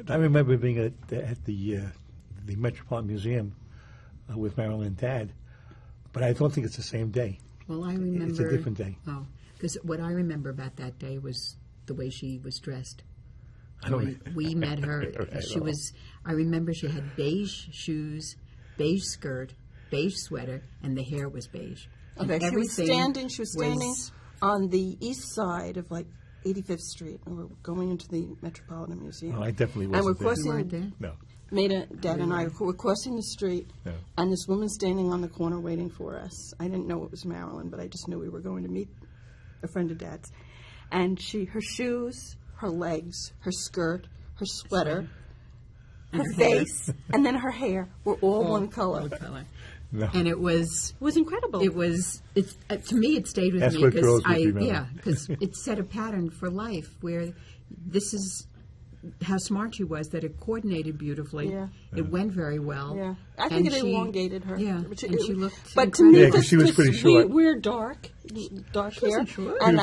I remember being at the Metropolitan Museum with Marilyn and Dad, but I don't think it's the same day. Well, I remember... It's a different day. Oh, because what I remember about that day was the way she was dressed. We met her. I remember she had beige shoes, beige skirt, beige sweater, and the hair was beige. Okay, she was standing on the east side of 85th Street, and we're going into the Metropolitan Museum. Oh, I definitely wasn't and we're crossing, You weren't there? No. Dad and I were crossing the street, and this woman standing on the corner waiting for us. I didn't know it was Marilyn, but I just knew we were going to meet a friend of Dad's. And her shoes, her legs, her skirt, her sweater, her face, and then her hair were all one color. One color. No. And it was incredible. To me, it stayed with That's me what girls would remember. Yeah, because it set a pattern for life where this is how smart she was, that it coordinated beautifully. Yeah. It went very well. Yeah, I think it elongated her. Yeah, and she looked. But to me, because she was pretty short. We're dark hair, short. and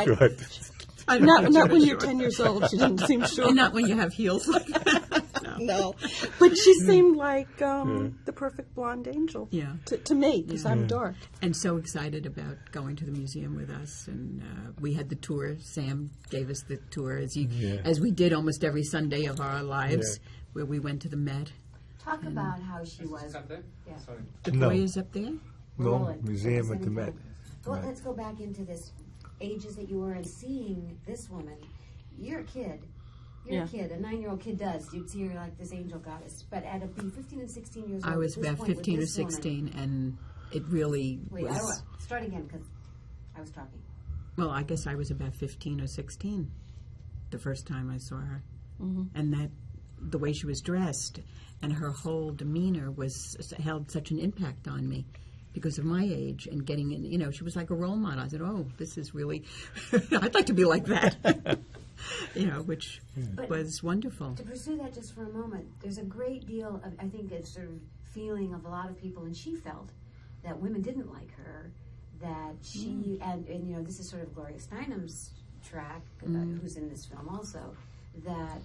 Not when you're 10 years old. She didn't seem short. And not when you have heels like that. No, but she seemed like the perfect blonde angel. Yeah. To me, because I'm dark. And so excited about going to the museum with us, and we had the tour. Sam gave us the tour as we did almost every Sunday of our lives, where we went to the Met. Talk about how she was. Yeah. The foyer's up there. No, museum at the Met. Let's go back into this ages that you were and seeing this woman. You're a kid. You're a kid. A 9-year-old kid does. You'd see her like this angel goddess. But at being 15 and 16 years old, I was about 15 or 16, and it really was. Start again, because I was talking. Well, I guess I was about 15 or 16 the first time I saw her. Mm-hmm. And the way she was dressed and her whole demeanor held such an impact on me because of my age and getting in, she was like a role model. I said, oh, this is really, I'd like to be like that. Which was wonderful. To pursue that just for a moment, there's a great deal of, I think, a sort of feeling of a lot of people, and she felt that women didn't like her, that she, and this is sort of Gloria Steinem's track, who's in this film also, that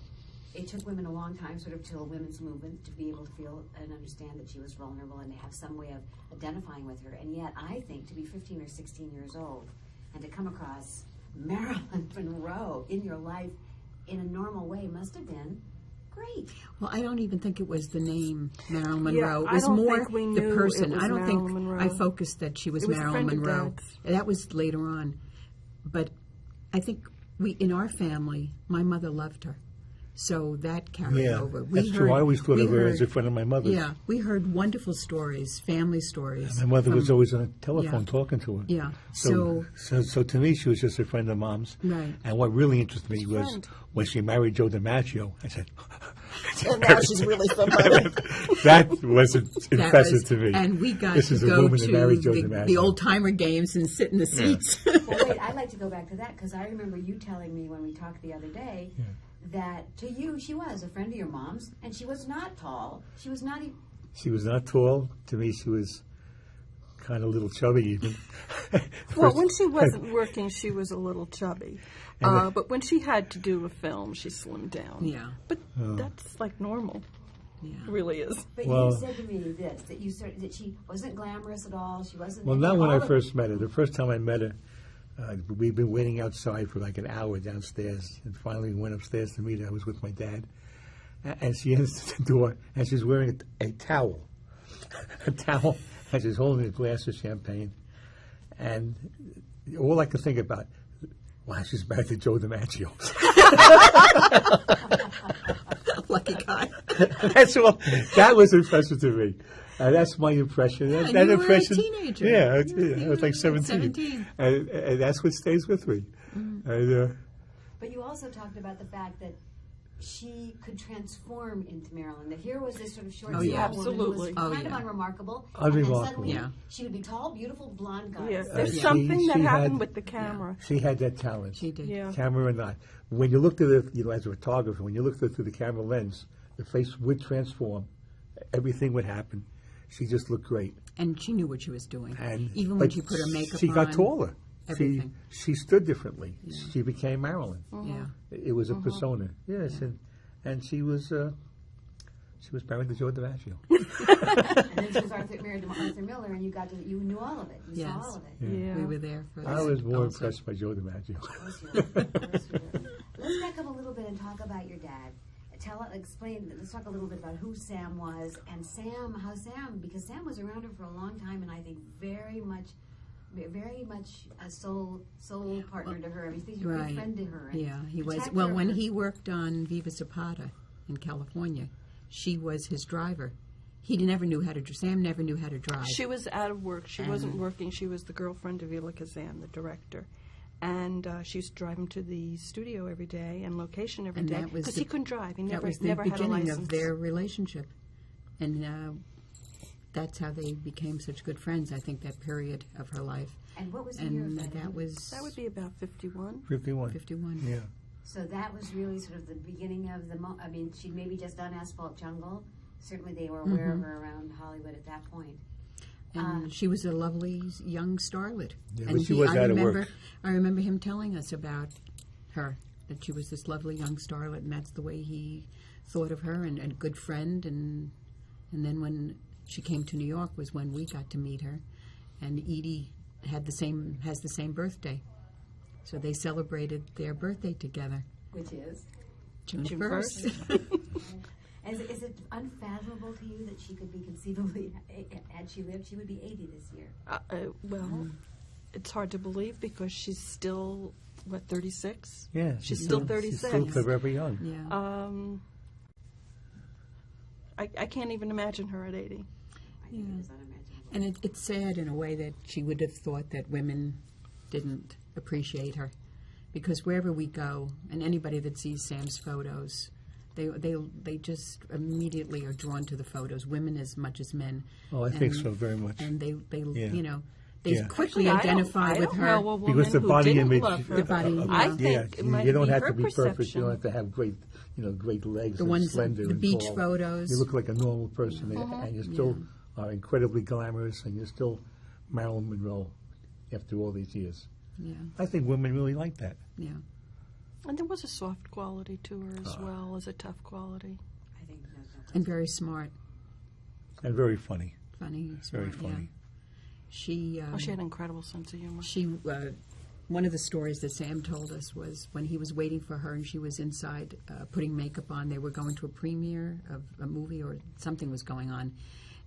it took women a long time, sort of till women's movement, to be able to feel and understand that she was vulnerable and to have some way of identifying with her. And yet, I think, to be 15 or 16 years old and to come across Marilyn Monroe in your life in a normal way must have been great. Well, I don't even think it was the name Marilyn Monroe. Yeah, it was more the person. I don't think Monroe. I focused that she was Marilyn Monroe. That was later on. But I think in our family, my mother loved her. So that carried over. That's true. I always thought of her as a friend of my mother's. Yeah, we heard wonderful stories, family stories. And my mother was always on the telephone talking to her. Yeah. So to me, she was just a friend of Mom's. Right. And what really interested me was when she married Joe DiMaggio. I said, and now she's really somebody. That was impressive to me. And we got this is to a go woman that married Joe to DiMaggio. the old-timer games and sit in the seats. Well, wait, I'd like to go back to that, because I remember you telling me when we talked the other day that to you she was a friend of your mom's, and she was not tall. She was not even... She was not tall. To me, she was kind of a little chubby even. Well, when she wasn't working, she was a little chubby. But when she had to do a film, she slimmed down. Yeah. But that's like normal. Yeah. It really is. But you said to me this, that she wasn't glamorous at all. She wasn't... Well, not when I first met her. The first time I met her, we'd been waiting outside for like an hour downstairs, and finally we went upstairs to meet her. I was with my dad, and she enters the door, and she's wearing a towel, and she's holding a glass of champagne, and all I could think about, wow, she's married to Joe DiMaggio. Lucky guy. That's all. That was impressive to me. That's my impression. Yeah, that you impression, were a teenager. Yeah, I was like 17. 17. And that's what stays with me. And, but you also talked about the fact that she could transform into Marilyn. That here was this sort of short, woman who was kind of unremarkable. And then suddenly she would be tall, beautiful, blonde guy. Yes, there's something that happened with the camera. She had that talent. She did. Yeah. Camera or not. When you looked at it, as a photographer, when you looked at it through the camera lens, the face would transform. Everything would happen. She just looked great. And she knew what she was doing. And, even when she put her makeup on. She got taller. Everything. She stood differently. Yeah. She became Marilyn. Yeah. It was a persona. Yes, and she was married to Joe DiMaggio. And then she was married to Arthur Miller, and you knew all of it. You Yes. saw all of it. Yeah. We were there for I was more also. impressed by Joe DiMaggio. Of course you were. Of course you were. Let's back up a little bit and talk about your dad. Let's talk a little bit about who Sam was and because Sam was around her for a long time, and I think very much a soul partner to her. I mean, he's a Right. good friend to her. and Yeah, he was. protector Well, of when her. he worked on Viva Zapata in California, she was his driver. Sam never knew how to drive. She was out of work. She wasn't working. She was the girlfriend of Elia Kazan, the director. And she used to drive him to the studio every day and location every And day that was because the- he couldn't drive. He That never was the had a beginning license. of their relationship. And that's how they became such good friends, I think, that period of her life. And what was the year of And that? that was That would be about 51. 51. 51. Yeah. So that was really sort of the beginning of I mean, she'd maybe just done Asphalt Jungle. Certainly they were aware of her around Hollywood at that point. And she was a lovely young starlet. Yeah, and but she was out of remember, work. I remember him telling us about her, that she was this lovely young starlet, and that's the way he thought of her, and a good friend. And then when she came to New York was when we got to meet her, and Edie has the same birthday, so they celebrated their birthday together. Which is? June June 1st. 1st. Is it unfathomable to you that she could be conceivably, had she lived, she would be 80 this year? Well, it's hard to believe because she's still, 36? Yeah. She's still 36. She's still forever young. Yeah. I can't even imagine her at 80. I think it is unimaginable. And it's sad in a way that she would have thought that women didn't appreciate her, because wherever we go, and anybody that sees Sam's photos, they just immediately are drawn to the photos, women as much as men. Oh, I think so very much. And they Yeah. they Yeah. quickly Actually, identify I with don't her. know a woman Because the who body didn't image, love her. The body, I yeah. think it might you don't be have her to be perfect. You perception. don't have to have great, great legs The and ones, slender the and beach tall. photos. You look like a normal person, and you still are incredibly glamorous, and you're still Marilyn Monroe after all these years. Yeah, I think women really like that. yeah. And there was a soft quality to her as well as a tough quality. I think no. And very smart, And very funny. funny, Very smart. funny. Yeah. She She had an incredible sense of humor. one of the stories that Sam told us was when he was waiting for her and she was inside putting makeup on. They were going to a premiere of a movie or something was going on,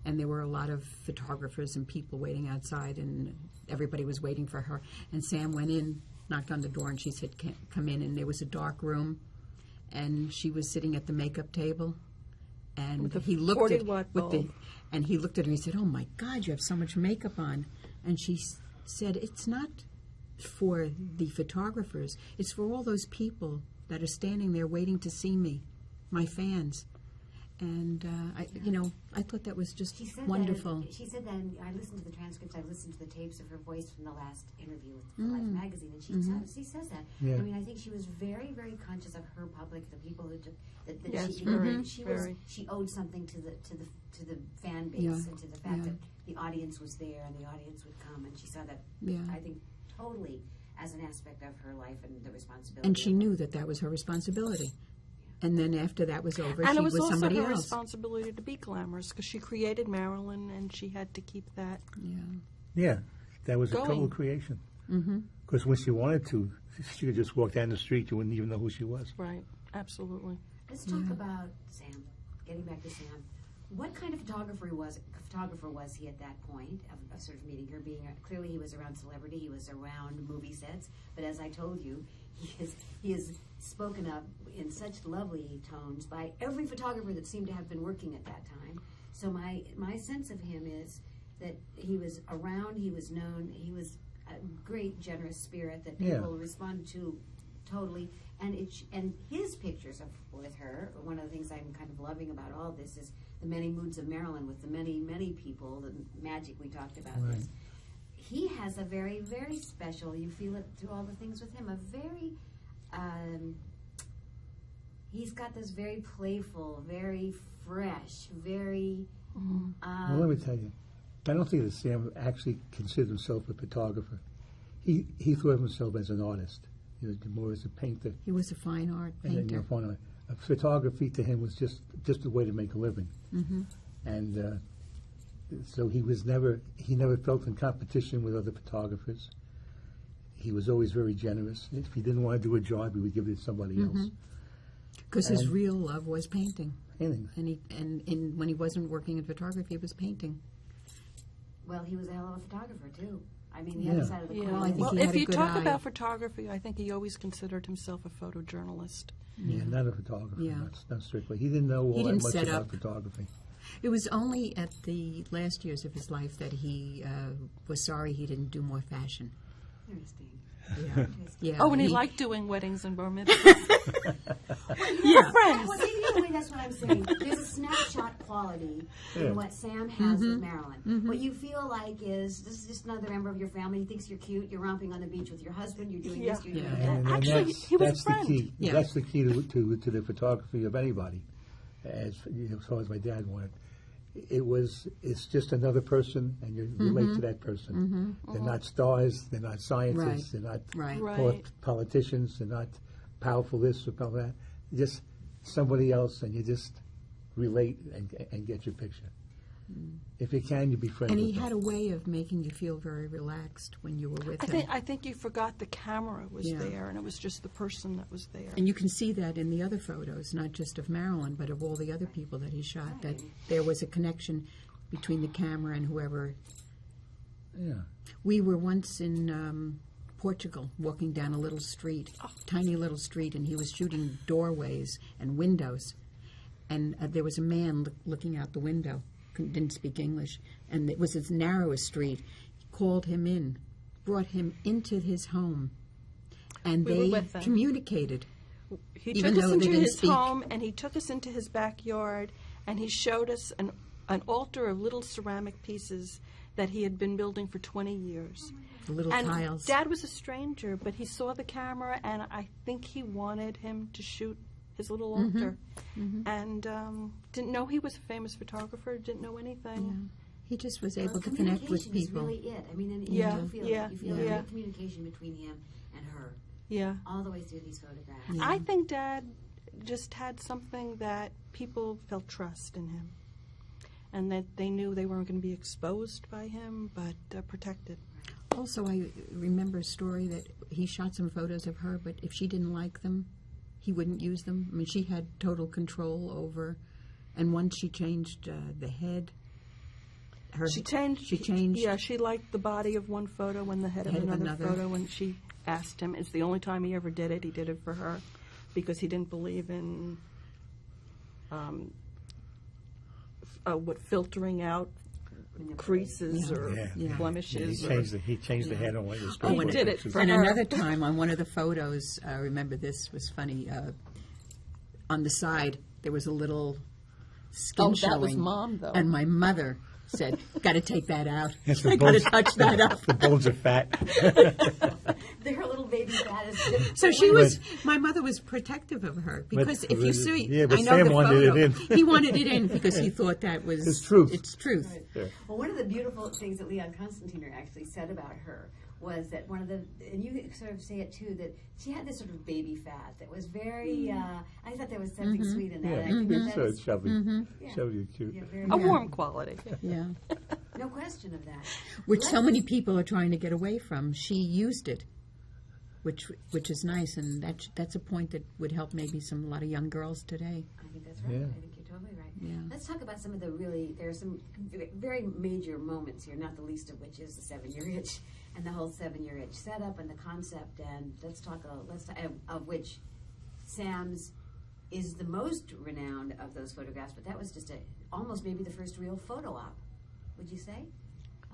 and there were a lot of photographers and people waiting outside, and everybody was waiting for her. And Sam went in, knocked on the door, and she said, "Come in." And there was a dark room, and she was sitting at the makeup table, and With a he looked at 40-watt with the bulb. and he looked at her and he said, "Oh my God, you have so much makeup on." And she said, "It's not for the photographers. It's for all those people that are standing there waiting to see me, my fans." And I thought that was just She said wonderful. She said that, and I listened to the transcripts, I listened to the tapes of her voice from the last interview with Life magazine, and she says that. Yeah. I mean, I think she was very, very conscious of her public, the people who that Yes, she very, she very. she owed something to the fan base Yeah. and to the fact Yeah. that the audience was there and the audience would come, and she saw that. Yeah. I think totally as an aspect of her life and the responsibility. And she of it. knew that that was her responsibility. And then after that was over, And she it was also somebody her else. responsibility to be glamorous because she created Marilyn and she had to keep that. Yeah. Yeah, that was a Going. total creation. Because when she wanted to, she could just walk down the street. You wouldn't even know who she was. Right, absolutely. Let's talk about Sam. Getting back to Sam, what kind of photographer was he at that point of sort of meeting her? Clearly he was around celebrity, he was around movie sets, but as I told you, he is spoken of in such lovely tones by every photographer that seemed to have been working at that time. So my sense of him is that he was around, he was known, he was a great generous spirit that people responded to totally. And his pictures with her, one of the things I'm kind of loving about all this is the many moods of Marilyn with the many, many people, the magic we talked about. Right. This. He has a very, very special, you feel it through all the things with him, a very, he's got this very playful, very fresh, very... Well, let me tell you, I don't think that Sam actually considered himself a photographer. He thought of himself as an artist, more as a painter. He was a fine art And painter. then, fine art. photography to him was just a way to make a living. And so he never felt in competition with other photographers. He was always very generous. If he didn't want to do a job, he would give it to somebody else. Because his real love was painting. Painting. And when he wasn't working in photography, he was painting. Well, he was a hell of a photographer, too. I mean, the other side of the coin. Well, I think Well, he had if a you good talk eye. about photography, I think he always considered himself a photojournalist. Yeah, not a photographer, Yeah. not strictly. He didn't know all that didn't much set about up. photography. It was only at the last years of his life that he was sorry he didn't do more fashion. Interesting. Yeah. Yeah. Oh, and he liked doing weddings and bar mitzvahs. Yeah. Friends. Well, see, the other way, that's what I'm saying. There's a snapshot quality in what Sam has with Marilyn. What you feel like is, this is just another member of your family. He thinks you're cute. You're romping on the beach with your husband. You're doing this. You're doing that. And Actually, that's, he was a that's friend. the key. Yeah. That's the key to the photography of anybody. As far as my dad wanted, it's just another person, and you relate to that person. They're not stars. They're not scientists. They're not Right. politicians. They're not powerful this or powerful that. Just somebody else, and you just relate and get your picture. If you can, you befriend. And he with them. had a way of making you feel very relaxed when you were with him. I think you forgot the camera was Yeah. there, and it was just the person that was there. And you can see that in the other photos, not just of Marilyn, but of all the other people that he shot, that there was a connection between the camera and whoever. Yeah. We were once in Portugal, walking down a little street, tiny little street, and he was shooting doorways and windows. And there was a man looking out the window, didn't speak English, and it was his narrowest street. He called him in, brought him into his home, and We were they with them. communicated. He Even took us though they into didn't his speak. home, and he took us into his backyard, and he showed us an altar of little ceramic pieces that he had been building for 20 years. The little And tiles. Dad was a stranger, but he saw the camera, and I think he wanted him to shoot his little altar. And didn't know he was a famous photographer, didn't know anything. He just was able Well, to connect with communication is people. really it. I mean, and Yeah, you do feel yeah, it. You feel yeah. great communication between him and her Yeah. all the way through these photographs. I think Dad just had something that people felt trust in him, and that they knew they weren't going to be exposed by him, but protected. Also, I remember a story that he shot some photos of her, but if she didn't like them, he wouldn't use them. I mean, she had total control over, and once she changed the head. She changed. Yeah, she liked the body of one photo and the head of another photo, and she asked him. It's the only time he ever did it. He did it for her because he didn't believe in filtering out creases or blemishes. He changed the head on one of his He did it for And her. another time on one of the photos, I remember this was funny. On the side, there was a little skin showing. That was Mom, though. And my mother said, "Got to take that out. Yes, I got to touch that up." The bones are fat. Their little baby fat is. So she was. My mother was protective of her because if you see, yeah, but I know Sam the wanted photo. it in. He wanted it in because he thought that was It's truth. It's truth. Well, one of the beautiful things that Leon Constantiner actually said about her was that one of the, and you sort of say it too, that she had this sort of baby fat that was very, I thought there was something sweet in that. Yeah, I think that so is- chubby. Yeah. Chubby, cute. yeah, very A good. warm quality. Yeah, No question of that. which so many people are trying to get away from. She used it, which is nice, and that's a point that would help maybe a lot of young girls today. I think that's right. Yeah. I think you're totally right. Yeah. Let's talk about some of the there are some very major moments here, not the least of which is the 7-year itch and the whole 7-year itch setup and the concept. And let's talk of which Sam's is the most renowned of those photographs, but that was just almost maybe the first real photo op, would you say?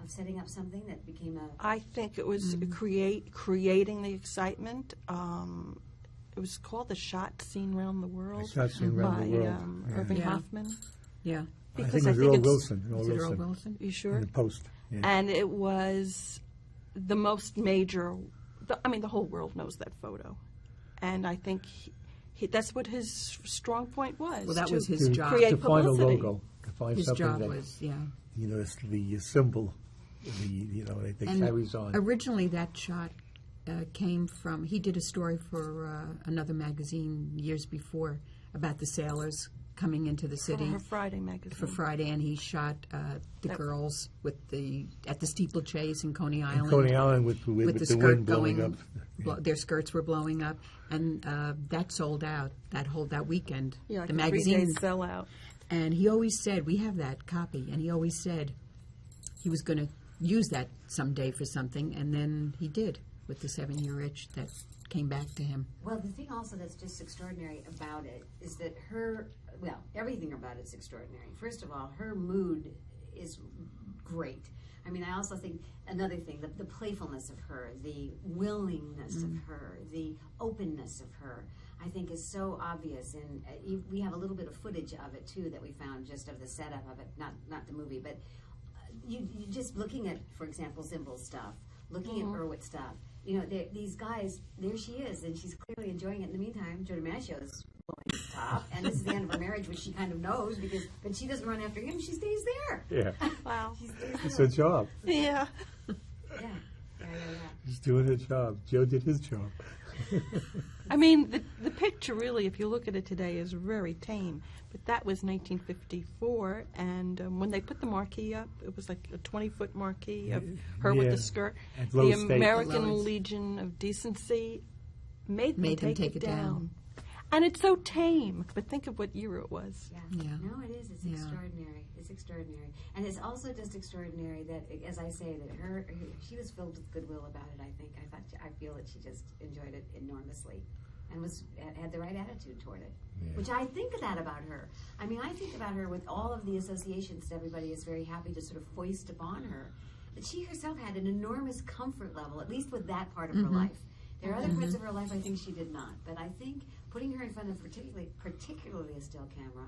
Of setting up something that became a... I think it was creating the excitement. It was called The Shot Seen Round the World Shot Seen Round by the World. Irving Yeah. Hoffman. Yeah, I Because think it I was think Earl it's- Wilson. is it Earl Wilson? You In sure? the Post. Yeah. And it was the most major. The whole world knows that photo, and I think that's what his strong point was. Well, that to was his job. Create to find a publicity. logo, to find His something job that was it's the symbol, that And carries on. originally, that shot came from. He did a story for another magazine years before about the sailors coming into the city her Friday magazine. for Friday, and he shot the girls at the steeplechase in Coney Island. Coney Island with the skirt wind blowing up. Their skirts were blowing up, and that sold out that weekend. Yeah, like the a magazine 3-day sellout. And he always said, we have that copy, and he always said he was going to use that someday for something, and then he did with the 7-Year Itch that came back to him. Well, the thing also that's just extraordinary about it is that everything about it's extraordinary. First of all, her mood is great. I mean, I also think another thing, the playfulness of her, the willingness of her, the openness of her, I think is so obvious. And we have a little bit of footage of it, too, that we found just of the setup of it, not the movie, but you just looking at, for example, Zimbel's stuff, looking at Irwit's stuff, these guys, there she is, and she's clearly enjoying it. In the meantime, Joe DiMaggio's blowing his top, and this is the end of her marriage, which she kind of knows, but she doesn't run after him, she stays there. Yeah. Wow. She stays It's there. her job. Yeah. Yeah. She's doing her job. Joe did his job. I mean, the picture really, if you look at it today, is very tame. But that was 1954, and when they put the marquee up, it was like a 20-foot marquee of her with Yeah. the skirt. At The Lowe's State. American Lowe's. Legion of Decency made them Made them take it down. And it's so tame, but think of what year it was. Yeah. No, it is. It's extraordinary. It's extraordinary. And it's also just extraordinary that, as I say, that she was filled with goodwill about it, I think. I feel that she just enjoyed it enormously and had the right attitude toward it, which I think of that about her. I mean, I think about her with all of the associations that everybody is very happy to sort of foist upon her. But she herself had an enormous comfort level, at least with that part of her life. There are other parts of her life I think she did not. But I think putting her in front of particularly a still camera,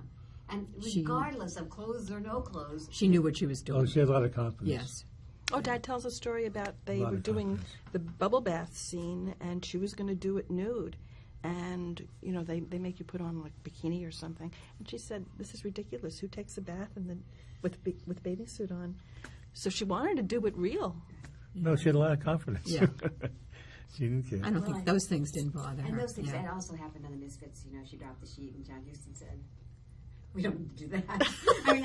and regardless of clothes or no clothes, She knew what she was doing. Oh, she had a lot of confidence. Yes. Oh, Dad tells a story about they A lot were of doing confidence. the bubble bath scene, and she was going to do it nude. And, they make you put on, like, bikini or something. And she said, this is ridiculous. Who takes a bath and then with bathing suit on? So she wanted to do it real. No, she had a lot of confidence. Yeah. She didn't care. I don't think those things didn't bother her. and those things Yeah. that also happened on the Misfits. She dropped the sheet, and John Huston said, "We don't need to do that." I mean,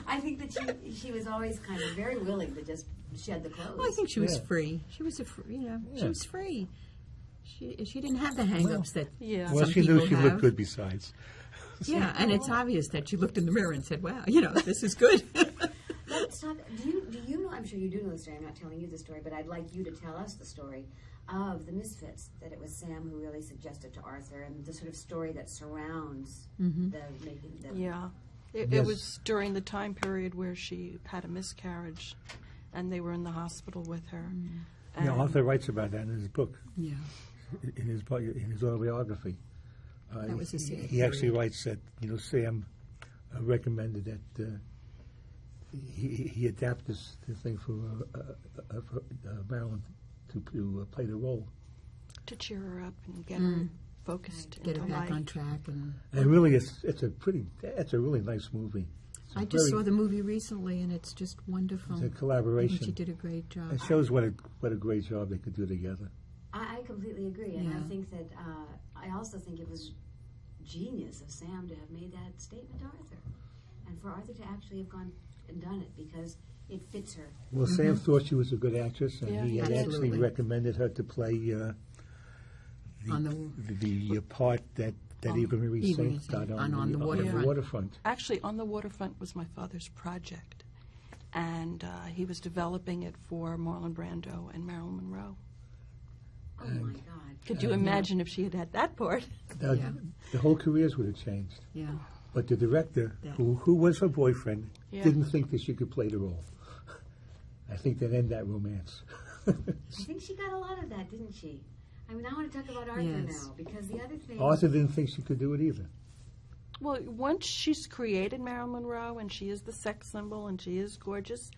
I think that she was always kind of very willing to just shed the clothes. Well, I think she was Yeah. free. She was she Yeah. was free. She didn't have the hang-ups that Yeah. Well, some she knew people she have. looked good besides. Yeah, and it's obvious that she looked in the mirror and said, "Wow, this is good." Let's talk. Do you know? I'm sure you do know the story. I'm not telling you the story, but I'd like you to tell us the story of the Misfits. That it was Sam who really suggested to Arthur, and the sort of story that surrounds the making. Yeah. It Yes. was during the time period where she had a miscarriage, and they were in the hospital with her. Yeah, Arthur writes about that in his book, Yeah. in his autobiography. That was a sad he actually period. writes that Sam recommended that he adapt the thing for Marilyn to play the role. To cheer her up and get her focused Get into her back life. on track. And And really, it's a really nice movie. It's a I just very- saw the movie recently, and it's just wonderful. It's a I think collaboration. she did a great job. It shows what a great job they could do together. I completely agree, and I Yeah. think that I also think it was genius of Sam to have made that statement to Arthur, and for Arthur to actually have gone and done it because it fits her. Well, Sam thought she was a good actress, and Yeah, he had actually absolutely. recommended her to play On the part that Eva Marie Eva Marie Saint got Saint, on on the waterfront. waterfront. Actually, On the Waterfront was my father's project, and he was developing it for Marlon Brando and Marilyn Monroe. Oh my God! Could you imagine if she had had that part? Now, Yeah. the whole careers would have changed. Yeah. But the director, Yeah. who was her boyfriend, Yeah. didn't think that she could play the role. I think that ended that romance. I think she got a lot of that, didn't she? I mean, I want to talk about Arthur Yes. now because the other thing. Arthur didn't think she could do it either. Well, once she's created Marilyn Monroe, and she is the sex symbol, and she is gorgeous,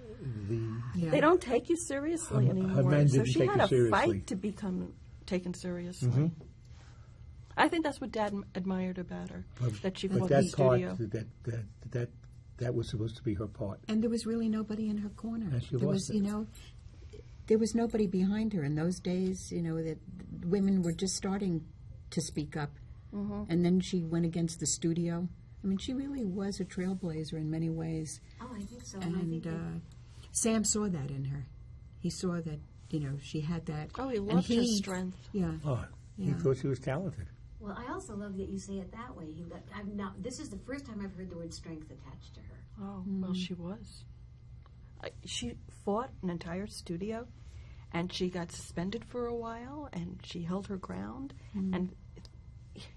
Yeah. they don't take you seriously Her anymore. men So didn't she take had her a seriously. fight to become taken seriously. Mhm. I think that's what Dad admired about her, that she But fought that the part, studio. that was supposed to be her part. And there was really nobody in her corner. And she there lost was, it. there was nobody behind her in those days. That women were just starting to speak up and then she went against the studio. I mean, she really was a trailblazer in many ways. Oh, I think so. And I think And Sam saw that in her. He saw that, she had that. Oh, he and loved her strength. Yeah. Oh, he Yeah. thought she was talented. well, I also love that you say it that way. This is the first time I've heard the word strength attached to her. Oh, well, she was. She fought an entire studio, and she got suspended for a while, and she held her ground, and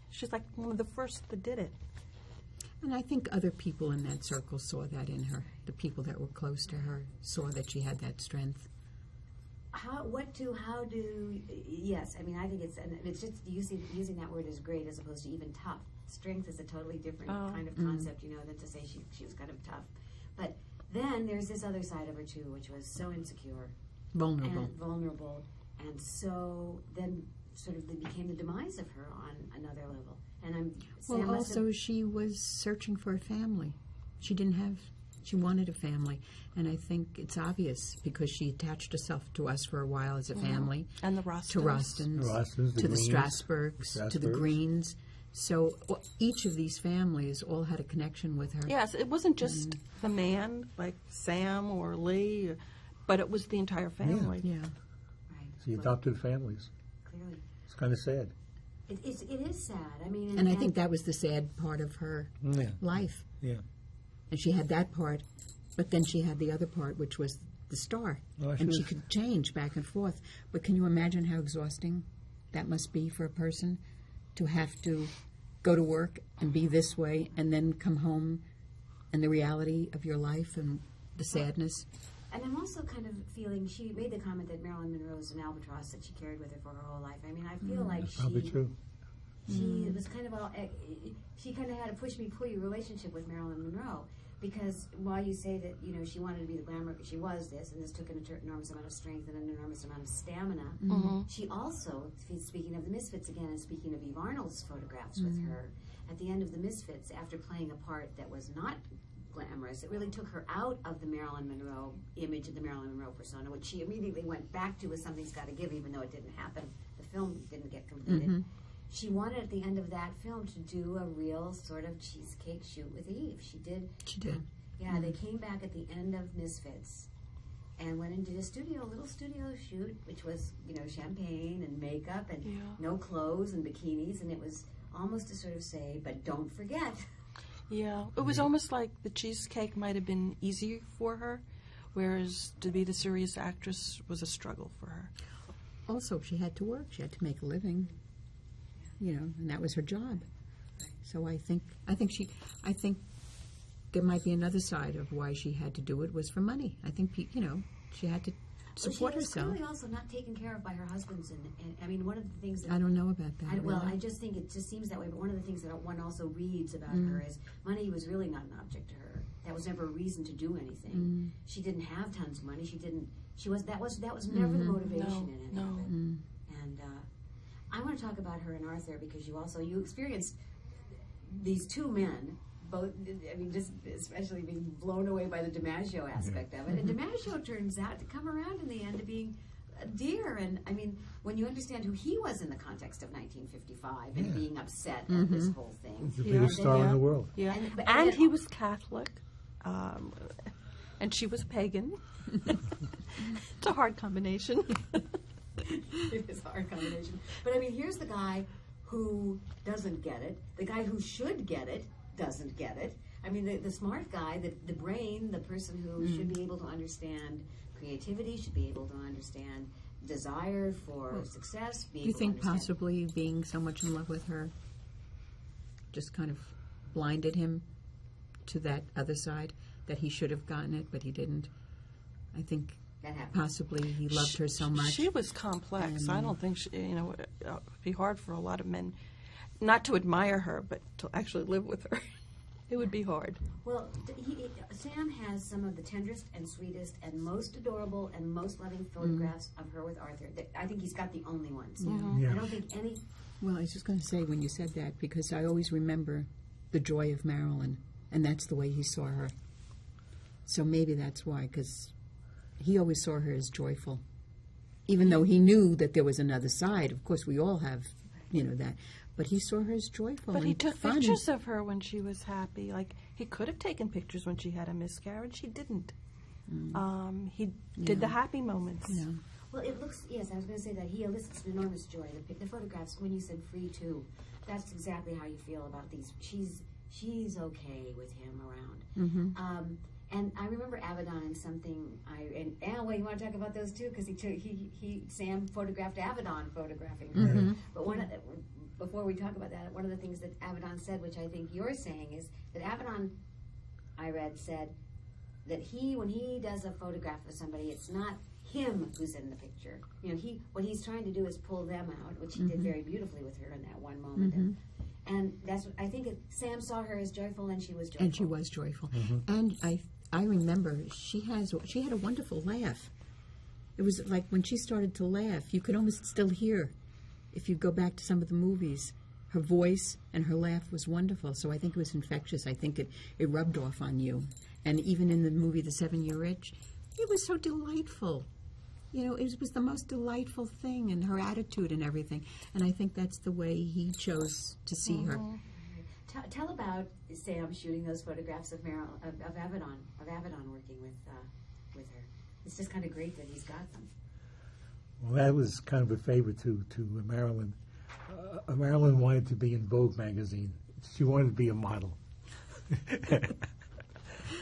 she's like one of the first that did it. And I think other people in that circle saw that in her. The people that were close to her saw that she had that strength. Yes, I mean, I think it's just using that word is great as opposed to even tough. Strength is a totally different kind of concept, than to say she was kind of tough. But then there's this other side of her too, which was so insecure. Vulnerable. And so then sort of became the demise of her on another level. And also she was searching for a family. She wanted a family. And I think it's obvious because she attached herself to us for a while as a family. And the Rostons. To Rostons, the to the Greens, Strasbergs, to the Greens. So each of these families all had a connection with her. Yes, it wasn't just the man, like Sam or Lee, but it was the entire family. Yeah. Right. She adopted families. Clearly. It's kind of sad. It is sad. I mean, And I think that was the sad part of her life. Yeah. And she had that part, but then she had the other part, which was the star. Oh, and she could change back and forth. But can you imagine how exhausting that must be for a person to have to go to work and be this way and then come home and the reality of your life and the sadness? And I'm also kind of feeling, she made the comment that Marilyn Monroe is an albatross that she carried with her for her whole life. I mean, I feel like That's probably true. She was kind of she kind of had a push-me-pull-you relationship with Marilyn Monroe. Because while you say that, she wanted to be the glamour, she was this, and this took an enormous amount of strength and an enormous amount of stamina, she also, speaking of the Misfits again, and speaking of Eve Arnold's photographs with her, at the end of the Misfits, after playing a part that was not glamorous, it really took her out of the Marilyn Monroe image of the Marilyn Monroe persona, which she immediately went back to as Something's Gotta Give, even though it didn't happen. The film didn't get completed. She wanted at the end of that film to do a real sort of cheesecake shoot with Eve. She did. Yeah, they came back at the end of Misfits and went and did a little studio shoot, which was, champagne and makeup and no clothes and bikinis, and it was almost to sort of say, but don't forget. Yeah, it was almost like the cheesecake might have been easier for her, whereas to be the serious actress was a struggle for her. Also, she had to work. She had to make a living. And that was her job. So I think there might be another side of why she had to do it was for money. I think she had to support herself. She was clearly also not taken care of by her husbands, and I mean one of the things that I don't know about that. I just think it just seems that way. But one of the things that one also reads about her is money was really not an object to her. That was never a reason to do anything. She didn't have tons of money. That was never the motivation in any of it. And I want to talk about her and Arthur because you experienced these two men, both, I mean, just especially being blown away by the DiMaggio aspect of it. And DiMaggio turns out to come around in the end to being a dear. And I mean, when you understand who he was in the context of 1955 and being upset at this whole thing. He's the biggest star in the world. Yeah, and he was Catholic, and she was pagan. It's a hard combination. It is a hard combination. But I mean, here's the guy who doesn't get it. The guy who should get it doesn't get it. I mean, the smart guy, the brain, the person who should be able to understand creativity, should be able to understand desire for success. Do you think possibly being so much in love with her just kind of blinded him to that other side, that he should have gotten it, but he didn't? I think possibly he loved her so much. She was complex. I don't think it would be hard for a lot of men not to admire her, but to actually live with her. It would be hard. Well, Sam has some of the tenderest and sweetest and most adorable and most loving photographs of her with Arthur. I think he's got the only ones. I don't think any... Well, I was just going to say when you said that, because I always remember the joy of Marilyn, and that's the way he saw her. So maybe that's why, because he always saw her as joyful. Even though he knew that there was another side. Of course, we all have that. But he saw her as joyful. But he and took fun. pictures of her when she was happy. Like, he could have taken pictures when she had a miscarriage. He didn't. He did the happy moments. Yeah. Well, it looks, yes, I was going to say that he elicits an enormous joy. The photographs, when you said free too, that's exactly how you feel about these. She's okay with him around. And I remember Avedon in something. Well, you want to talk about those too? Because Sam photographed Avedon photographing her. But before we talk about that, one of the things that Avedon said, which I think you're saying, is that Avedon, I read, said that when he does a photograph of somebody, it's not him who's in the picture. What he's trying to do is pull them out, which he did very beautifully with her in that one moment. And that's what I think. Sam saw her as joyful, and she was joyful. And she was joyful. And I remember she had a wonderful laugh. It was like when she started to laugh, you could almost still hear, if you go back to some of the movies, her voice and her laugh was wonderful. So I think it was infectious. I think it rubbed off on you. And even in the movie The 7-Year Itch, it was so delightful. It was the most delightful thing, and her attitude and everything. And I think that's the way he chose to see her. Tell about Sam shooting those photographs of Avedon working with her. It's just kind of great that he's got them. Well, that was kind of a favor to Marilyn. Marilyn wanted to be in Vogue magazine. She wanted to be a model.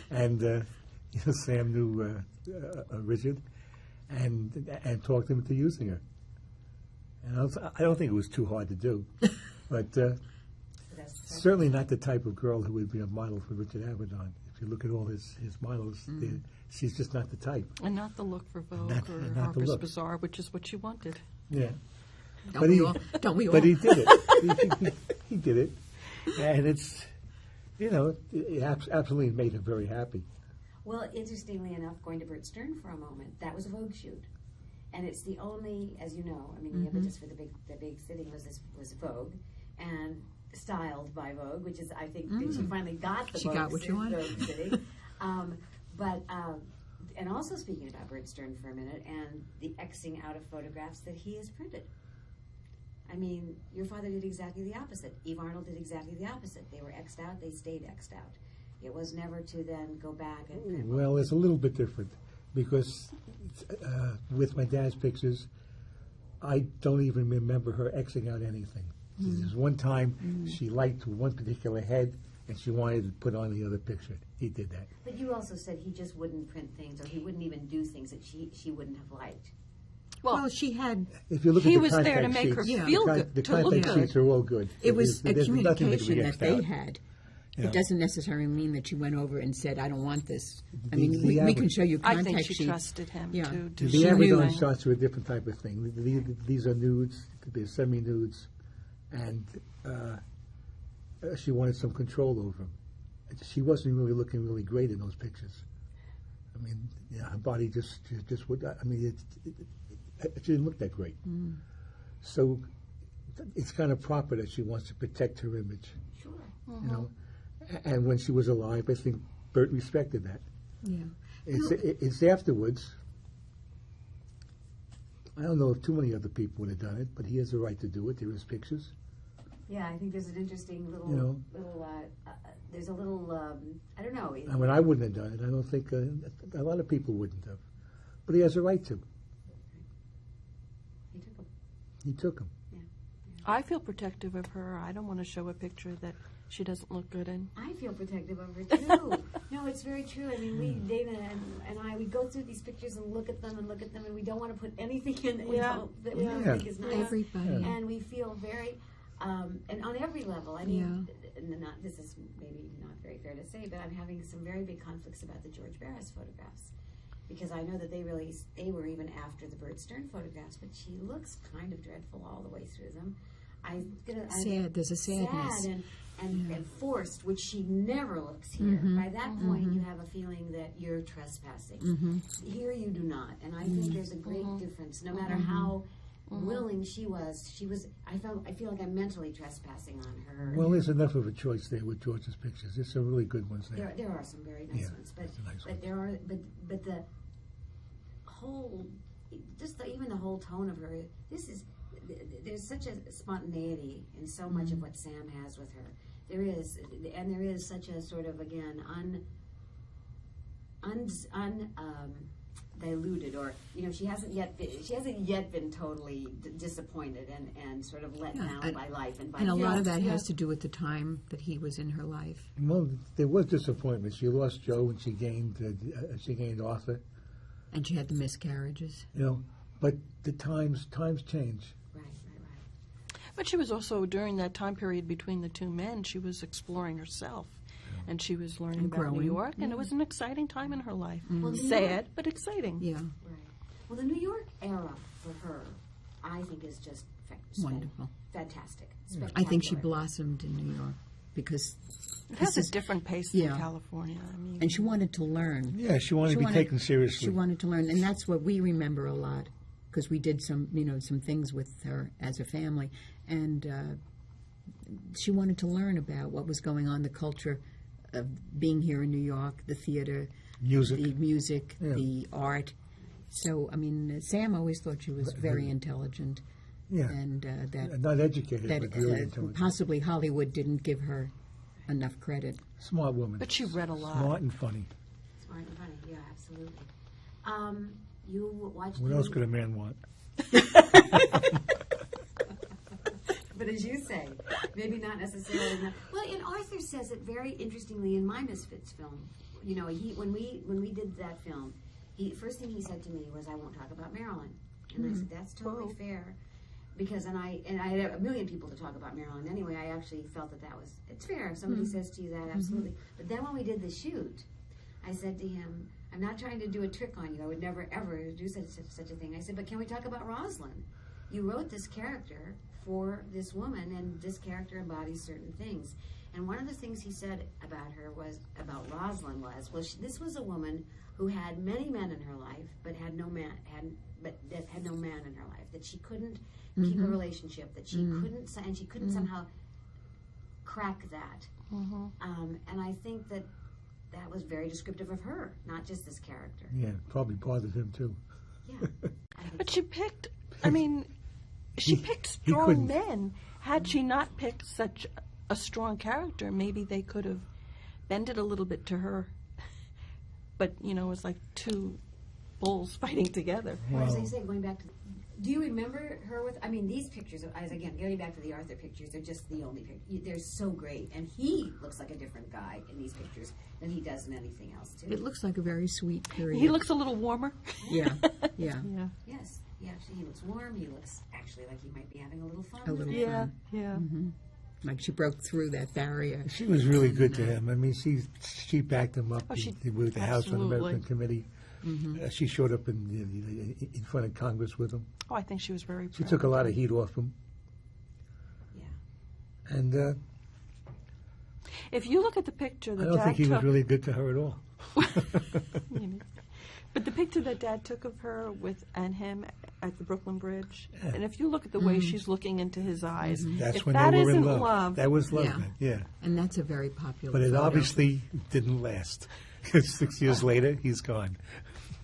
And Sam knew Richard and talked him into using her. And I don't think it was too hard to do, but certainly not the type of girl who would be a model for Richard Avedon. If you look at all his models, she's just not the type. And not the look for Vogue or not the Harper's look. Bazaar, which is what she wanted. Yeah. Don't we all? But he did it. he did it. And it's, it absolutely made him very happy. Well, interestingly enough, going to Bert Stern for a moment, that was a Vogue shoot. And it's the only, as you know, the impetus for the big sitting was Vogue, and styled by Vogue, which is, I think, that she finally got the She Vogue, got what she wanted. Vogue sitting. And also speaking about Bert Stern for a minute, and the Xing out of photographs that he has printed. Your father did exactly the opposite. Eve Arnold did exactly the opposite. They were X'd out, they stayed X'd out. It was never to then go back and print. Well, it's a little bit different because with my dad's pictures, I don't even remember her Xing out anything. There's one time she liked one particular head and she wanted to put on the other picture. He did that. But you also said he just wouldn't print things, or he wouldn't even do things that she wouldn't have liked. Well, she had. If you look He at the was there to contact make her sheets, feel the good, The to look contact good. sheets are all good. It was a There's nothing that communication we that they X'd out. had. Yeah. It doesn't necessarily mean that she went over and said, "I don't want this." The we average- can show you I contact think she sheets. trusted him Yeah. to do The she Avedon knew. shots are a different type of thing. These are nudes, they're semi-nudes, and she wanted some control over them. She wasn't really looking really great in those pictures. Her body just would. It didn't look that great. So it's kind of proper that she wants to protect her image. Sure. And when she was alive, I think Bert respected that. Yeah. It's afterwards. I don't know if too many other people would have done it, but he has the right to do it. There is pictures. Yeah, I think there's an interesting little, there's a little, I don't know. I wouldn't have done it. I don't think a lot of people wouldn't have. But he has a right to. He took them. He took them. I feel protective of her. I don't want to show a picture that she doesn't look good in. I feel protective of her too. No, it's very true. Dana and I, we go through these pictures and look at them, and we don't want to put anything in that we don't think is nice. Everybody. And we feel very, and on every level. This is maybe not very fair to say, but I'm having some very big conflicts about the George Barris photographs. Because I know that they were even after the Bert Stern photographs, but she looks kind of dreadful all the way through them. Sad. There's a sadness. Sad and forced, which she never looks here. By that point, you have a feeling that you're trespassing. Here you do not, and I think there's a great difference. No matter how willing she was, I feel like I'm mentally trespassing on her. Well, there's enough of a choice there with George's pictures. There's some really good ones there. There are some very nice ones, but the whole, even the whole tone of her. there's such a spontaneity in so much of what Sam has with her. There is such a sort of, again, diluted, or she hasn't yet been totally disappointed and sort of let down by life and by a lot of that has to do with the time that he was in her life. Well, there was disappointment. She lost Joe and she gained Arthur. And she had the miscarriages. But the times change. Right. But she was also, during that time period between the two men, she was exploring herself. And she was learning about New York, and it was an exciting time in her life. Well, sad, but exciting. Yeah. Right. Well, the New York era for her, I think, is just wonderful. Fantastic. I think she blossomed in New York because it has a different pace than California. And she wanted to learn. Yeah, she wanted to be taken seriously. She wanted to learn, and that's what we remember a lot because we did some things with her as a family, and she wanted to learn about what was going on, the culture of being here in New York, the theater, the music, the art. So, Sam always thought she was very intelligent. Yeah. And that not educated, but really intelligent. Possibly Hollywood didn't give her enough credit. Smart woman. But she read a lot. Smart and funny. Smart and funny, yeah, absolutely. You watched... What else could a man want? But as you say, maybe not necessarily. Well, and Arthur says it very interestingly in my Misfits film. When we did that film, first thing he said to me was, "I won't talk about Marilyn," and I said, "That's totally fair," because I had a million people to talk about Marilyn anyway. I actually felt it's fair. If somebody says to you that, absolutely. But then when we did the shoot, I said to him, "I'm not trying to do a trick on you. I would never ever do such a thing." I said, "But can we talk about Rosalind? You wrote this character for this woman, and this character embodies certain things." And one of the things he said about her about Rosalind was, this was a woman who had many men in her life, but had no man in her life. That she couldn't keep a relationship. That she couldn't somehow crack that. And I think that was very descriptive of her, not just this character. Yeah, probably bothered him too. Yeah, but she picked. She picked strong men. Had she not picked such a strong character, maybe they could have bended a little bit to her. But, it was like two bulls fighting together. Well, as I say, going back to... Do you remember her with... these pictures, again, getting back to the Arthur pictures, they're just the only pictures. They're so great. And he looks like a different guy in these pictures than he does in anything else, too. It looks like a very sweet period. He looks a little warmer. Yeah. Yes. Yeah, he looks warm. He looks actually like he might be having a little fun. Fun. Yeah. Like she broke through that barrier. She was really good to him. She backed him up with the House Un-American Committee. She showed up in front of Congress with him. Oh, I think she was very proud. She took a lot of heat off him. Yeah. And if you look at the picture that I don't think he was really good to her at all. But the picture that Dad took of her and him at the Brooklyn Bridge, and if you look at the way she's looking into his eyes, that's if when that they were in isn't love. That was love, yeah. And that's a very popular But it photo. obviously didn't last. 6 years later, he's gone.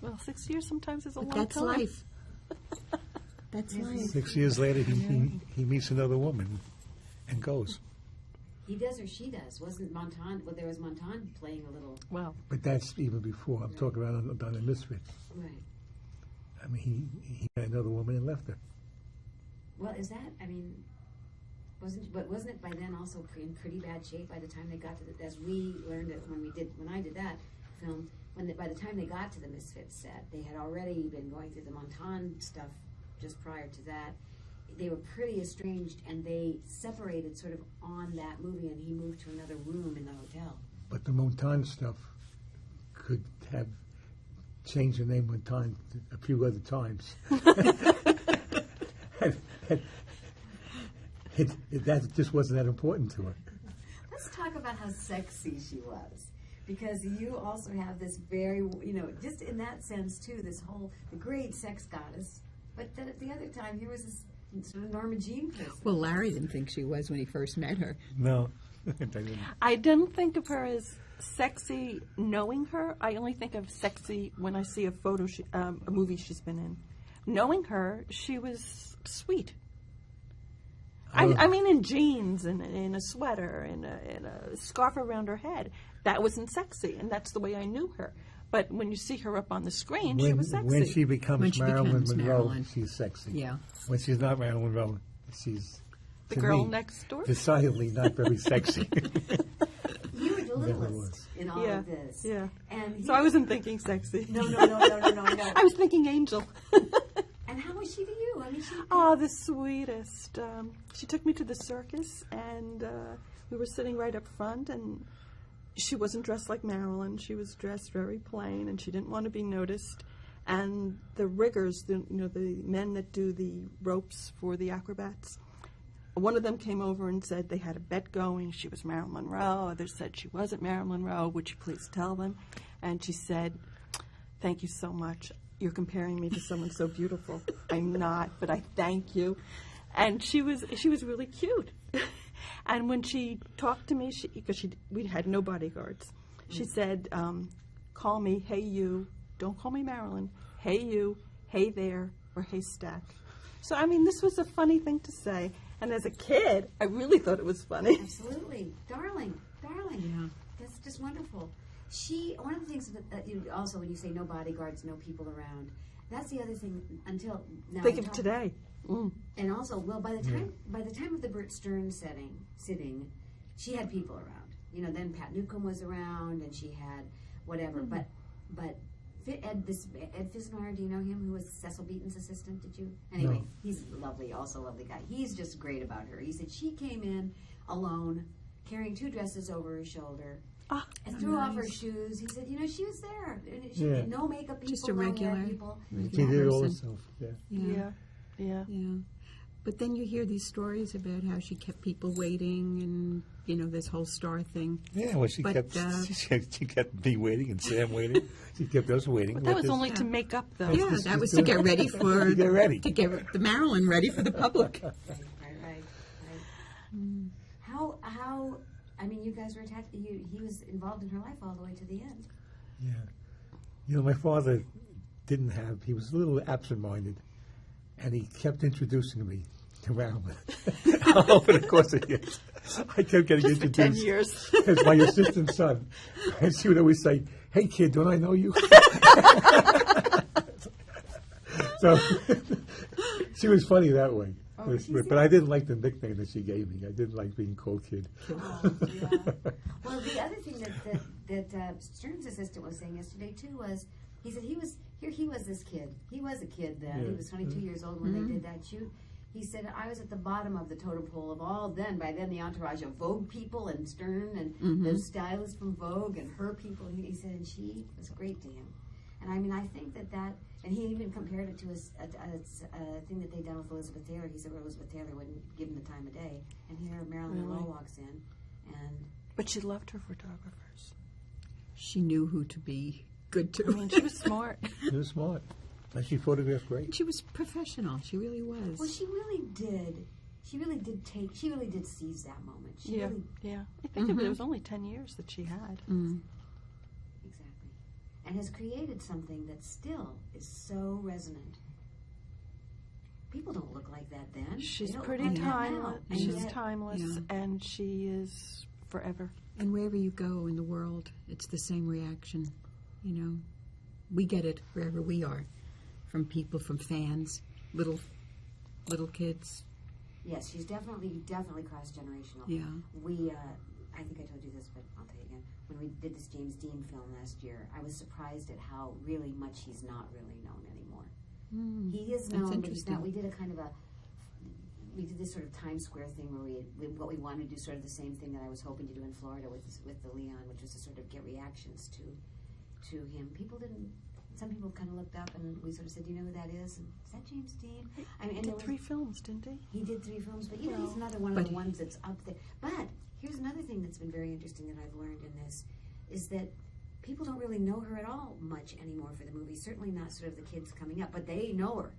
Well, 6 years sometimes is a long that's time. Life. That's life. 6 years later, he meets another woman and goes. He does or she does. Wasn't Montan? Well, there was Montan playing a little. Well, but that's even before. I'm talking about on the Misfits. Right. He met another woman and left her. Well, is that? Wasn't it by then also in pretty bad shape by the time they got to as we learned it when I did that film. By the time they got to the Misfits set, they had already been going through the Montan stuff just prior to that. They were pretty estranged, and they separated sort of on that movie, and he moved to another room in the hotel. But the Montan stuff could have changed the name Montan a few other times. That just wasn't that important to her. Let's talk about how sexy she was. Because you also have this very, just in that sense, too, the great sex goddess. But then at the other time, here was this sort of Norma Jean person. Well, Larry didn't think she was when he first met her. No. I didn't think of her as sexy knowing her. I only think of sexy when I see a photo, a movie she's been in. Knowing her, she was sweet. I mean, in jeans and in a sweater and a scarf around her head. That wasn't sexy, and that's the way I knew her. But when you see her up on the screen, she was sexy. When she becomes Marilyn Monroe, Marilyn. she's sexy. Yeah. When she's not Marilyn Monroe, she's the to girl me, next door. decidedly not very sexy. You were the Never littlest was. in all of this. Yeah. And So I wasn't thinking sexy. No. I was thinking angel. And how was she to you? I mean, she. Oh, the sweetest. She took me to the circus, and we were sitting right up front, and she wasn't dressed like Marilyn. She was dressed very plain, and she didn't want to be noticed. And the riggers, the men that do the ropes for the acrobats, one of them came over and said they had a bet going. She was Marilyn Monroe. Others said she wasn't Marilyn Monroe. Would you please tell them? And she said, "Thank you so much. You're comparing me to someone so beautiful. I'm not, but I thank you." And she was really cute. And when she talked to me, because we had no bodyguards, she said, "Call me, hey you. Don't call me Marilyn. Hey you, hey there, or hey Stack." So I mean, this was a funny thing to say. And as a kid, I really thought it was funny. Absolutely, darling. Yeah. That's just wonderful. One of the things that you also, when you say no bodyguards, no people around, that's the other thing. Until now, Think of today. Mm. And also, well, by the time of the Burt Stern sitting, she had people around. Then Pat Newcomb was around, and she had whatever. Mm-hmm. But Ed Fismeyer, do you know him? Who was Cecil Beaton's assistant? Did you? Anyway, No. He's lovely, also a lovely guy. He's just great about her. He said she came in alone, carrying 2 dresses over her shoulder. And threw off her shoes. He said, she was there. She had no makeup people, Just a no hair regular- people. She did it all person. herself. Yeah. Yeah. But then you hear these stories about how she kept people waiting and, this whole star thing. Yeah, well, she But, kept me waiting and Sam waiting. She kept us waiting. But that was only to make up, though. Yeah, that was to get ready for... To get ready. To get the Marilyn ready for the public. Right. How? I mean, you guys were attached. He was involved in her life all the way to the end. Yeah. My father he was a little absent-minded, and he kept introducing me to Marilyn over the course of years. I kept getting Just for 10 introduced years. as my assistant son. And she would always say, "Hey, kid, don't I know you?" So she was funny that way. But I didn't like the nickname that she gave me. I didn't like being called kid. Oh, yeah. Well, the other thing that Stern's assistant was saying yesterday too was, he said he was this kid. He was a kid then. Yeah. He was 22 years old when they did that shoot. He said, I was at the bottom of the totem pole of by then the entourage of Vogue people and Stern and the stylists from Vogue and her people. He said, and she was great to him. And I mean, I think that, and he even compared it to a thing that they'd done with Elizabeth Taylor. He said, well, Elizabeth Taylor wouldn't give him the time of day. And here Marilyn Monroe walks in. But she loved her photographers. She knew who to be good to. I mean, she was smart. She was smart. And she photographed great. She was professional. She really was. Well, she really did seize that moment. She really, I think it was only 10 years that she had. exactly. And has created something that still is so resonant. People don't look like that then. She's They don't pretty look like that timeless. now. And She's yet- timeless, and she is forever. And wherever you go in the world, it's the same reaction. We get it wherever we are, from people, from fans, little kids. Yes, she's definitely cross-generational. Yeah. I think I told you this, but I'll tell you again. When we did this James Dean film last year, I was surprised at how really much he's not really known anymore. He is known, but he's not. We did we did this sort of Times Square thing where what we wanted to do sort of the same thing that I was hoping to do in Florida with the Leon, which was to sort of get reactions to him. Some people kind of looked up and we sort of said, do you know who that is? And, is that James Dean? I mean, He did 3 films, didn't he? He did 3 films, but he's another one of the ones that's up there. But here's another thing that's been very interesting that I've learned in this, is that people don't really know her at all much anymore for the movie. Certainly not sort of the kids coming up, but they know her.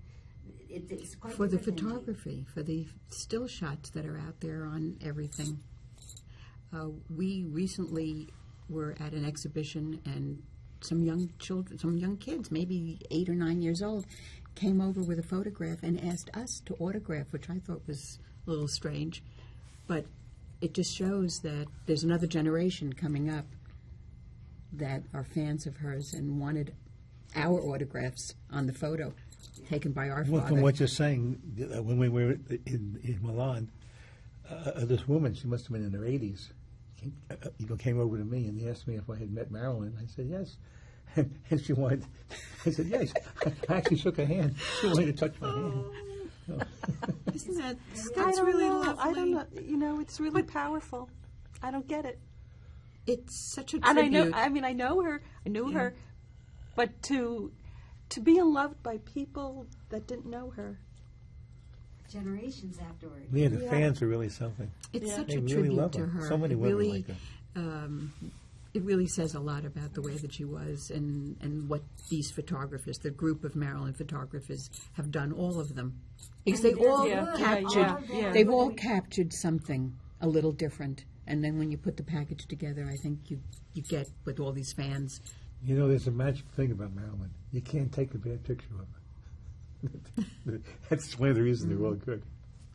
It's quite For the different than photography, for the still shots that are out there on everything. We recently were at an exhibition, and some young kids, maybe 8 or 9 years old, came over with a photograph and asked us to autograph, which I thought was a little strange. But it just shows that there's another generation coming up that are fans of hers and wanted our autographs on the photo taken by our Well, father. from what you're saying, when we were in Milan, this woman, she must have been in her 80s, came over to me and asked me if I had met Marilyn. I said yes, and she wanted. I said yes. I actually shook her hand. She wanted to touch my hand. Isn't that I that's don't really know. lovely? I don't know. You know, it's really powerful. I don't get it. It's such a And I tribute. know. I mean, I know her. I knew Yeah. her, but to be unloved by people that didn't know her. Generations afterward. Yeah, the Yeah. fans are really something. It's Yeah. such They a really tribute love to her. her. So many It women really, like her. it really says a lot about the way that she was and what these photographers, the group of Marilyn photographers, have done, all of them. Because they all Yeah, captured, yeah, yeah. they've all captured something a little different. And then when you put the package together, I think you get with all these fans. You know, there's a magic thing about Marilyn. You can't take a bad picture of her. That's one of the reasons they're all good.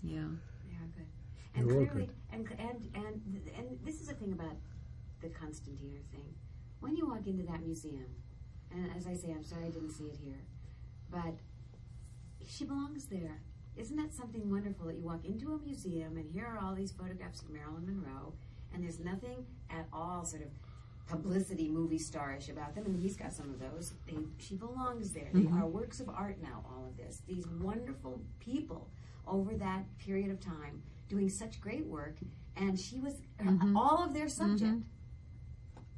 Yeah. They are good. And They're all clearly, good. and this is the thing about the Constantina thing. When you walk into that museum, and as I say, I'm sorry I didn't see it here, but she belongs there. Isn't that something wonderful that you walk into a museum and here are all these photographs of Marilyn Monroe, and there's nothing at all sort of publicity movie starish about them, and he's got some of those. She belongs there. They are works of art now, all of this. These wonderful people over that period of time doing such great work, and she was all of their subject.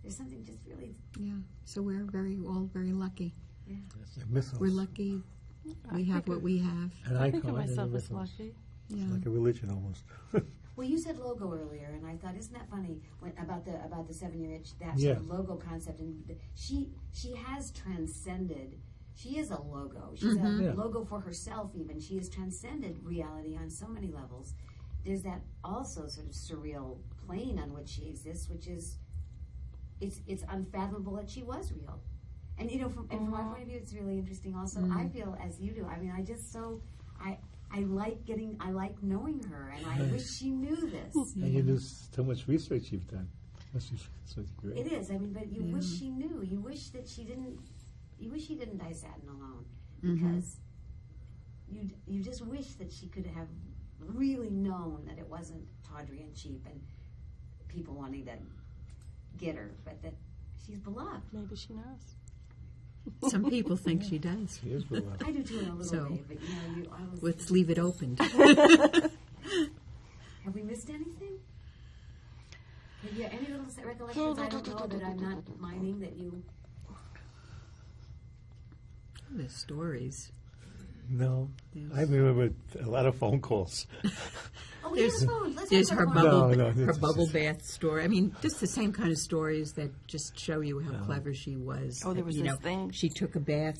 There's something just really... Yeah. So we're all very lucky. Yeah. It's a mythos. We're lucky. We have what we have. An I icon think of and a myself as mythos. lucky. Yeah. Like a religion almost. Well, you said logo earlier, and I thought, isn't that funny about the 7-year itch, that Yeah. sort of logo concept? And she has transcended. She is a logo. She's a Yeah. logo for herself. Even she has transcended reality on so many levels. There's that also sort of surreal plane on which she exists, which is it's unfathomable that she was real. And you know, from our point of view, it's really interesting. Also, I feel as you do. I mean, I like knowing her, and I wish she knew this. And you do so much research you've done. Must be so great. It is. I mean, but you wish she knew. You wish that she didn't. You wish she didn't die sad and alone, because you just wish that she could have really known that it wasn't tawdry and cheap and people wanting to get her, but that she's beloved. Maybe she knows. Some people think she does. She is beloved. I do too in a little So, way, but you know, you always. Let's leave it open. Have we missed anything? Have you any little recollections I don't know that I'm not mining that you? The stories. No. Yes. I remember a lot of phone calls. Oh, we have a phone. Let's There's talk her about bubble, No, her it's bubble just- bath story. I mean, just the same kind of stories that just show you how clever she was. Oh, there was you this know, thing. She took a bath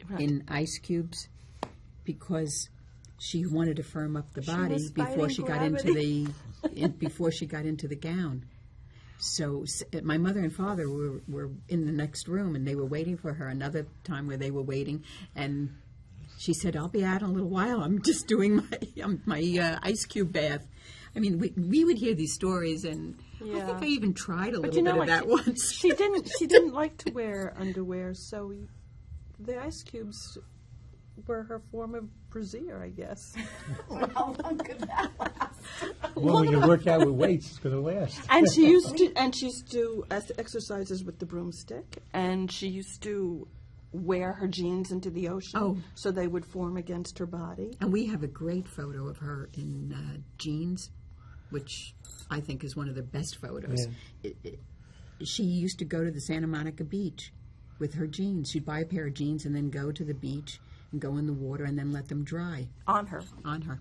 Right. in ice cubes because she wanted to firm up the She body was before fighting she got into gravity. before she got into the gown. So my mother and father were in the next room, and they were waiting for her. Another time where they were waiting, and she said, "I'll be out in a little while. I'm just doing my ice cube bath." I mean, we would hear these stories, and I Yeah. think I even tried a But little you know bit of what? that once. She didn't like to wear underwear, so the ice cubes were her form of brassiere, I guess. How long could that last? Well, when you work out with weights, it's going to last. And she used to do exercises with the broomstick, and she used to wear her jeans into the ocean, Oh. so they would form against her body. And we have a great photo of her in jeans, which I think is one of the best photos. She used to go to the Santa Monica beach with her jeans. She'd buy a pair of jeans and then go to the beach and go in the water and then let them dry On her, on her.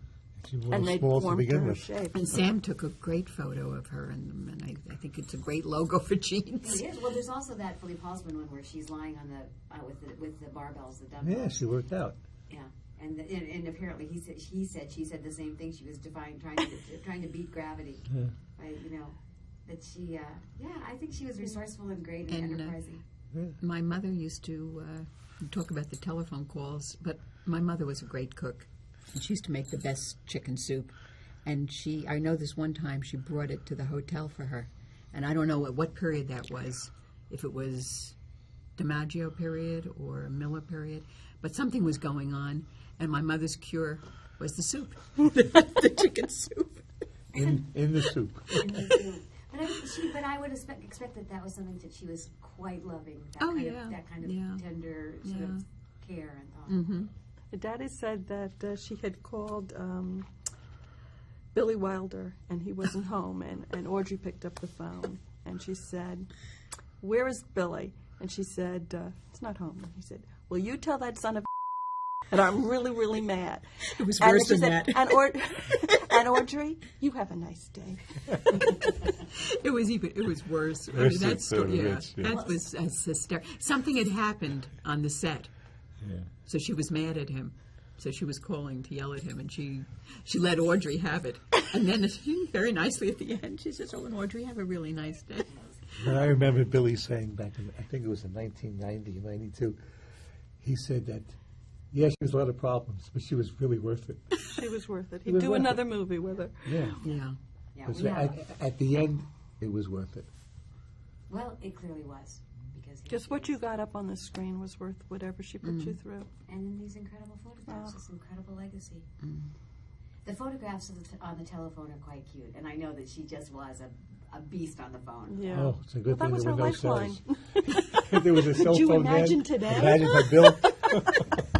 She was and they small to formed to begin her with. shape. And Sam took a great photo of her, and I think it's a great logo for jeans. It is. Well, there's also that Philippe Halsman one where she's lying on the with the barbells, the dumbbells. Yeah, she worked out. Yeah, and apparently she said the same thing. She was trying to beat gravity. Yeah. Right, you know, that she. I think she was resourceful and great and, And, enterprising. My mother used to talk about the telephone calls, but my mother was a great cook. And she used to make the best chicken soup. And I know this one time she brought it to the hotel for her. And I don't know what period that was, if it was DiMaggio period or Miller period, but something was going on, and my mother's cure was the soup, the chicken soup. In the soup. But I would expect that was something that she was quite loving. That kind of tender sort of care and thought. Mm-hmm. Daddy said that she had called Billy Wilder, and he wasn't home, and Audrey picked up the phone, and she said, "Where is Billy?" And she said, "It's not home." And he said, "Well, you tell that son of and I'm really, really mad." It was worse than that. And Audrey, you have a nice day. It was worse. I mean, that was hysterical. Something had happened on the set, so she was mad at him. So she was calling to yell at him, and she let Audrey have it. And then very nicely at the end, she says, "Oh, and Audrey, have a really nice day." And I remember Billy saying back in, I think it was in 1990, 92, he said that, yeah, she has a lot of problems, but she was really worth it. She was worth it. He'd do another movie with her. Yeah. Yeah. At the end, it was worth it. Well, it clearly was. Because Just what you got up on the screen was worth whatever she put you through. And in these incredible photographs, this incredible legacy. The photographs on the telephone are quite cute, and I know that she just was a beast on the phone. Yeah. Oh, it's a good Well, thing that was there her were no lifeline. cells. If there was a cell Could you phone imagine then, today? imagine her bill.